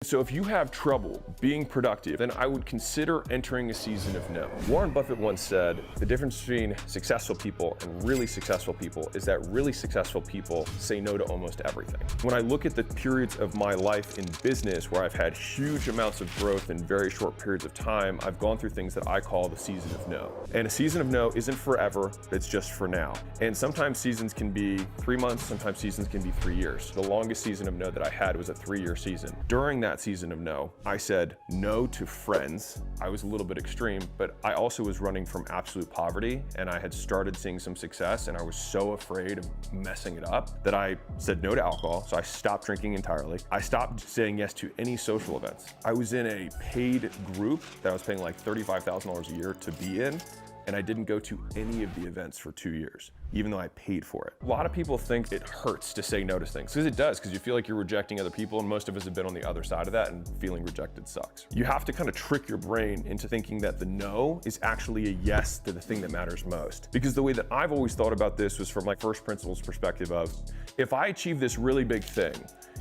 So if you have trouble being productive, then I would consider entering a season of no. Warren Buffett once said, the difference between successful people and really successful people is that really successful people say no to almost everything. When I look at the periods of my life in business where I've had huge amounts of growth in very short periods of time, I've gone through things that I call the season of no. And a season of no isn't forever, it's just for now. And sometimes seasons can be 3 months, sometimes seasons can be 3 years. The longest season of no that I had was a 3-year season. During that season of no, I said no to friends. I was a little bit extreme, but I also was running from absolute poverty, and I had started seeing some success, and I was so afraid of messing it up that I said no to alcohol. So I stopped drinking entirely. I stopped saying yes to any social events. I was in a paid group that I was paying like $35,000 a year to be in, and I didn't go to any of the events for 2 years, even though I paid for it. A lot of people think it hurts to say no to things, because it does, because you feel like you're rejecting other people, and most of us have been on the other side of that, and feeling rejected sucks. You have to kind of trick your brain into thinking that the no is actually a yes to the thing that matters most. Because the way that I've always thought about this was from my first principles perspective of, if I achieve this really big thing,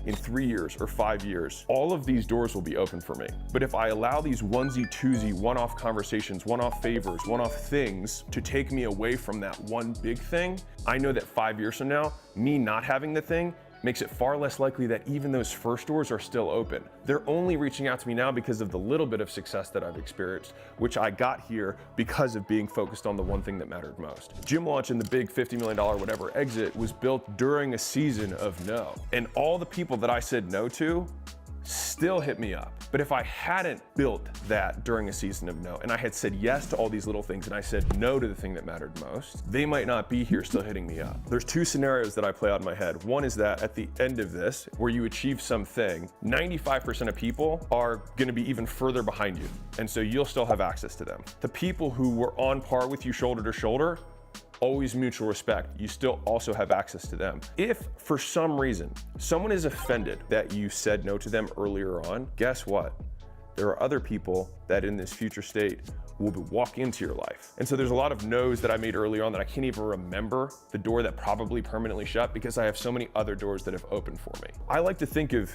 in 3 years or 5 years, all of these doors will be open for me. But if I allow these onesie, twosie, one-off conversations, one-off favors, one-off things to take me away from that one big thing, I know that 5 years from now, me not having the thing makes it far less likely that even those first doors are still open. They're only reaching out to me now because of the little bit of success that I've experienced, which I got here because of being focused on the one thing that mattered most. Gym Launch and the big $50 million whatever exit was built during a season of no. And all the people that I said no to still hit me up. But if I hadn't built that during a season of no, and I had said yes to all these little things, and I said no to the thing that mattered most, they might not be here still hitting me up. There's 2 scenarios that I play out in my head. One is that at the end of this, where you achieve something, 95% of people are gonna be even further behind you. And so you'll still have access to them. The people who were on par with you shoulder to shoulder, always mutual respect. You still also have access to them. If for some reason someone is offended that you said no to them earlier on, guess what? There are other people that in this future state will walk into your life. And so there's a lot of no's that I made early on that I can't even remember the door that probably permanently shut because I have so many other doors that have opened for me. I like to think of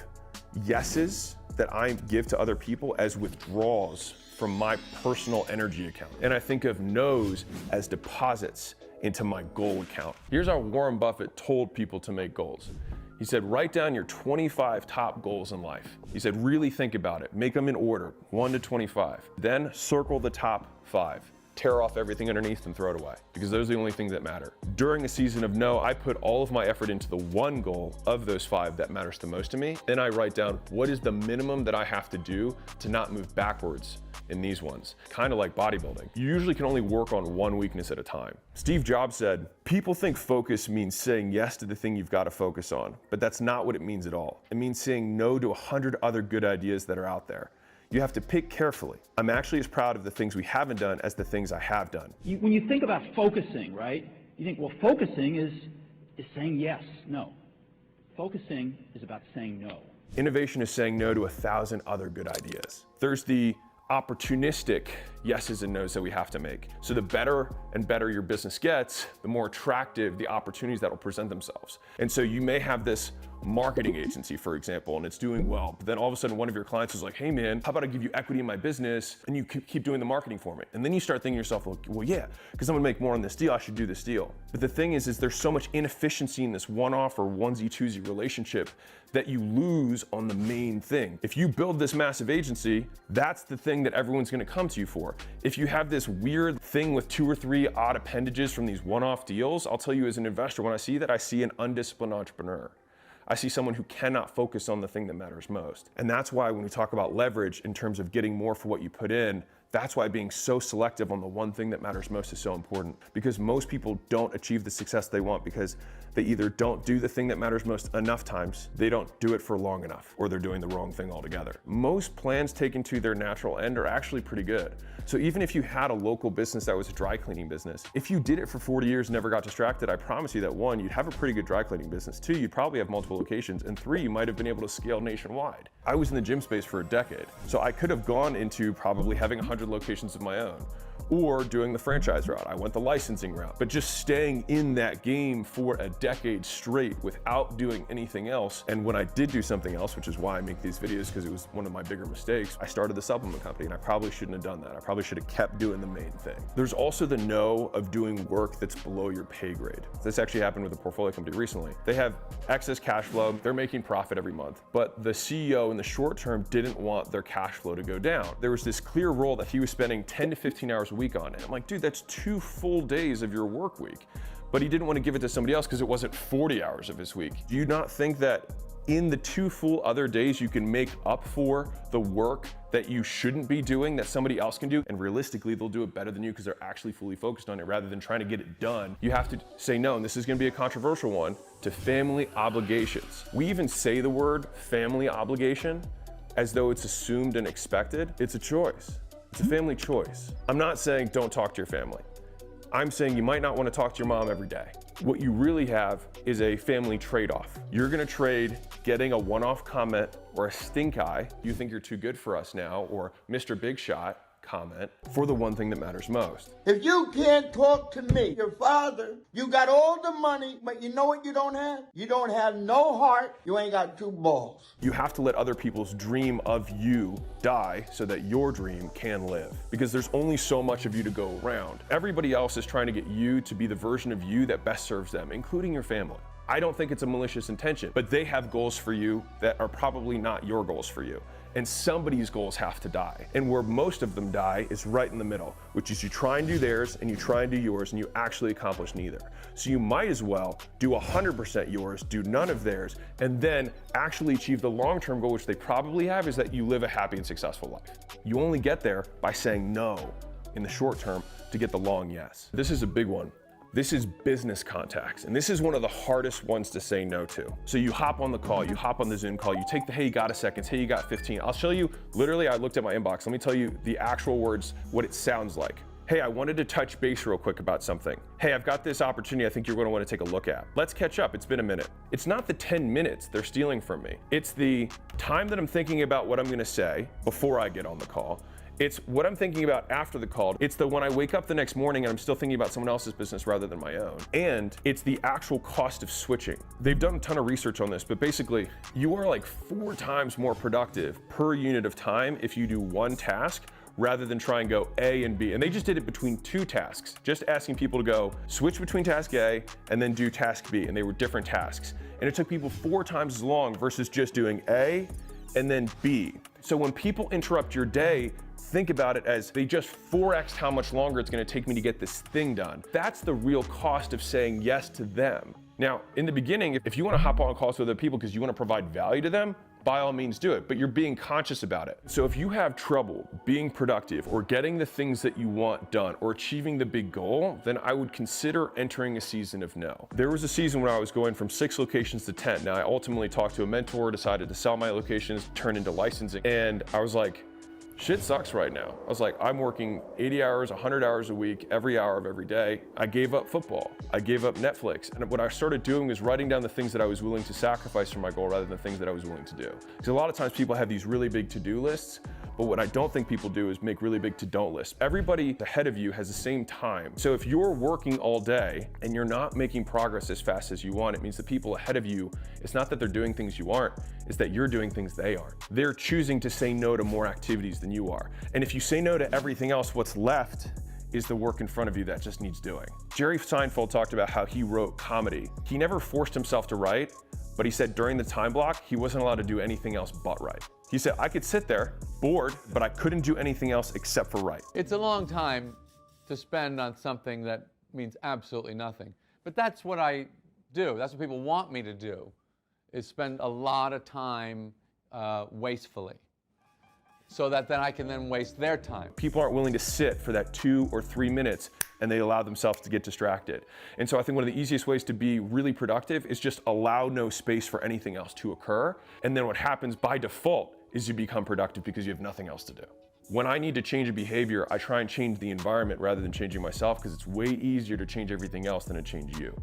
yeses that I give to other people as withdrawals from my personal energy account. And I think of no's as deposits into my goal account. Here's how Warren Buffett told people to make goals. He said, write down your 25 top goals in life. He said, really think about it. Make them in order, 1 to 25. Then circle the top 5. Tear off everything underneath and throw it away, because those are the only things that matter. During a season of no, I put all of my effort into the one goal of those 5 that matters the most to me. Then I write down what is the minimum that I have to do to not move backwards in these ones. Kind of like bodybuilding. You usually can only work on one weakness at a time. Steve Jobs said, people think focus means saying yes to the thing you've got to focus on, but that's not what it means at all. It means saying no to 100 other good ideas that are out there. You have to pick carefully. I'm actually as proud of the things we haven't done as the things I have done. When you think about focusing, right? You think, well, focusing is saying yes. No. Focusing is about saying no. Innovation is saying no to 1,000 other good ideas. There's the opportunistic yeses and nos that we have to make. So the better and better your business gets, the more attractive the opportunities that will present themselves. And so you may have this marketing agency, for example, and it's doing well, but then all of a sudden one of your clients is like, hey man, how about I give you equity in my business and you keep doing the marketing for me? And then you start thinking to yourself, well yeah, because I'm gonna make more on this deal, I should do this deal. But the thing is there's so much inefficiency in this one-off or onesie-twosie relationship that you lose on the main thing. If you build this massive agency, that's the thing that everyone's gonna come to you for. If you have this weird thing with 2 or 3 odd appendages from these one-off deals, I'll tell you as an investor, when I see that, I see an undisciplined entrepreneur. I see someone who cannot focus on the thing that matters most. And that's why when we talk about leverage in terms of getting more for what you put in, that's why being so selective on the one thing that matters most is so important. Because most people don't achieve the success they want because they either don't do the thing that matters most enough times, they don't do it for long enough, or they're doing the wrong thing altogether. Most plans taken to their natural end are actually pretty good. So even if you had a local business that was a dry cleaning business, if you did it for 40 years and never got distracted, I promise you that 1, you'd have a pretty good dry cleaning business. 2, you'd probably have multiple locations. And 3, you might have been able to scale nationwide. I was in the gym space for a decade, so I could have gone into probably having 100 locations of my own. or doing the franchise route. I went the licensing route, but just staying in that game for a decade straight without doing anything else. And when I did do something else, which is why I make these videos, because it was one of my bigger mistakes, I started the supplement company, and I probably shouldn't have done that. I probably should have kept doing the main thing. There's also the no of doing work that's below your pay grade. This actually happened with a portfolio company recently. They have excess cash flow, they're making profit every month, but the CEO in the short term didn't want their cash flow to go down. There was this clear role that he was spending 10 to 15 hours a week on it. I'm like, dude, that's 2 full days of your work week. But he didn't want to give it to somebody else because it wasn't 40 hours of his week. Do you not think that in the 2 full other days you can make up for the work that you shouldn't be doing that somebody else can do? And realistically, they'll do it better than you because they're actually fully focused on it rather than trying to get it done. You have to say no, and this is going to be a controversial one, to family obligations. We even say the word family obligation as though it's assumed and expected. It's a choice. It's a family choice. I'm not saying don't talk to your family. I'm saying you might not want to talk to your mom every day. What you really have is a family trade-off. You're gonna trade getting a one-off comment or a stink eye, you think you're too good for us now, or Mr. Big Shot comment, for the one thing that matters most. If you can't talk to me, your father, you got all the money, but you know what you don't have? You don't have no heart, you ain't got 2 balls. You have to let other people's dream of you die so that your dream can live. Because there's only so much of you to go around. Everybody else is trying to get you to be the version of you that best serves them, including your family. I don't think it's a malicious intention, but they have goals for you that are probably not your goals for you. And somebody's goals have to die. And where most of them die is right in the middle, which is you try and do theirs and you try and do yours and you actually accomplish neither. So you might as well do 100% yours, do none of theirs, and then actually achieve the long-term goal, which they probably have, is that you live a happy and successful life. You only get there by saying no in the short term to get the long yes. This is a big one. This is business contacts, and this is one of the hardest ones to say no to. So you hop on the call, you hop on the Zoom call, you take the, hey, you got a second, hey, you got 15. I'll show you, literally, I looked at my inbox. Let me tell you the actual words, what it sounds like. Hey, I wanted to touch base real quick about something. Hey, I've got this opportunity I think you're gonna wanna take a look at. Let's catch up, it's been a minute. It's not the 10 minutes they're stealing from me. It's the time that I'm thinking about what I'm gonna say before I get on the call. It's what I'm thinking about after the call. It's the when I wake up the next morning and I'm still thinking about someone else's business rather than my own. And it's the actual cost of switching. They've done a ton of research on this, but basically you are like 4 times more productive per unit of time if you do one task rather than try and go A and B. And they just did it between 2 tasks, just asking people to go switch between task A and then do task B. And they were different tasks. And it took people 4 times as long versus just doing A and then B. So when people interrupt your day, think about it as they just 4x how much longer it's gonna take me to get this thing done. That's the real cost of saying yes to them. Now, in the beginning, if you wanna hop on calls with other people because you wanna provide value to them, by all means do it, but you're being conscious about it. So if you have trouble being productive or getting the things that you want done or achieving the big goal, then I would consider entering a season of no. There was a season when I was going from 6 locations to 10. Now I ultimately talked to a mentor, decided to sell my locations, turn into licensing, and I was like, shit sucks right now. I was like, I'm working 80 hours, 100 hours a week, every hour of every day. I gave up football. I gave up Netflix. And what I started doing was writing down the things that I was willing to sacrifice for my goal rather than the things that I was willing to do. Because a lot of times people have these really big to-do lists, but what I don't think people do is make really big to-don't lists. Everybody ahead of you has the same time. So if you're working all day and you're not making progress as fast as you want, it means the people ahead of you, it's not that they're doing things you aren't, it's that you're doing things they aren't. They're choosing to say no to more activities than you are. And if you say no to everything else, what's left is the work in front of you that just needs doing. Jerry Seinfeld talked about how he wrote comedy. He never forced himself to write, but he said during the time block, he wasn't allowed to do anything else but write. He said, I could sit there, bored, but I couldn't do anything else except for write. It's a long time to spend on something that means absolutely nothing. But that's what I do. That's what people want me to do, is spend a lot of time wastefully, so that then I can then waste their time. People aren't willing to sit for that 2 or 3 minutes and they allow themselves to get distracted. And so I think one of the easiest ways to be really productive is just allow no space for anything else to occur. And then what happens by default is you become productive because you have nothing else to do. When I need to change a behavior, I try and change the environment rather than changing myself because it's way easier to change everything else than to change you.